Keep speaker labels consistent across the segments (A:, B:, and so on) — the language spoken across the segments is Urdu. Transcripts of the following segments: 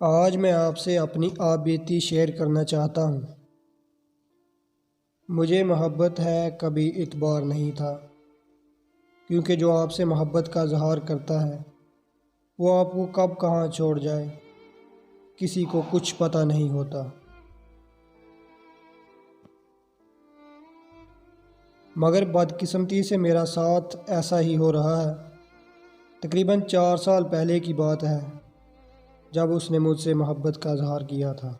A: آج میں آپ سے اپنی آپ بیتی شیئر کرنا چاہتا ہوں۔ مجھے محبت ہے کبھی اعتبار نہیں تھا، کیونکہ جو آپ سے محبت کا اظہار کرتا ہے وہ آپ کو کب کہاں چھوڑ جائے کسی کو کچھ پتہ نہیں ہوتا۔ مگر بدقسمتی سے میرا ساتھ ایسا ہی ہو رہا ہے۔ تقریباً 4 سال پہلے کی بات ہے جب اس نے مجھ سے محبت کا اظہار کیا تھا۔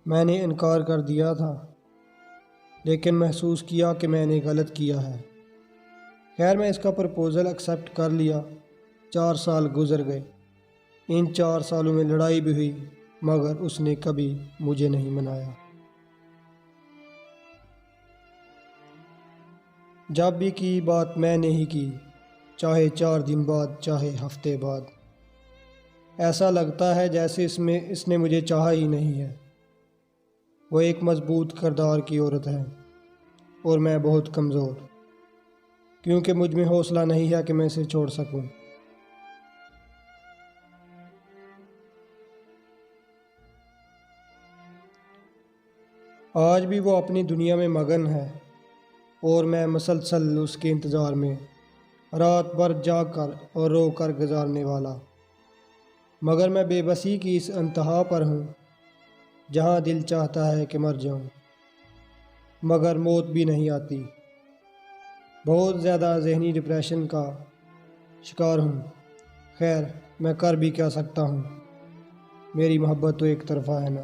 A: میں نے انکار کر دیا تھا، لیکن محسوس کیا کہ میں نے غلط کیا ہے۔ خیر میں اس کا پرپوزل ایکسیپٹ کر لیا۔ 4 سال گزر گئے۔ ان 4 سالوں میں لڑائی بھی ہوئی، مگر اس نے کبھی مجھے نہیں منایا۔ جب بھی کی بات میں نے ہی کی، چاہے 4 دن بعد چاہے ہفتے بعد۔ ایسا لگتا ہے جیسے اس نے مجھے چاہا ہی نہیں ہے۔ وہ ایک مضبوط کردار کی عورت ہے اور میں بہت کمزور، کیونکہ مجھ میں حوصلہ نہیں ہے کہ میں اسے چھوڑ سکوں۔ آج بھی وہ اپنی دنیا میں مگن ہے اور میں مسلسل اس کے انتظار میں رات بھر جاگ کر اور رو کر گزارنے والا۔ مگر میں بے بسی کی اس انتہا پر ہوں جہاں دل چاہتا ہے کہ مر جاؤں، مگر موت بھی نہیں آتی۔ بہت زیادہ ذہنی ڈپریشن کا شکار ہوں۔ خیر میں کر بھی کیا سکتا ہوں، میری محبت تو ایک طرفہ ہے نا۔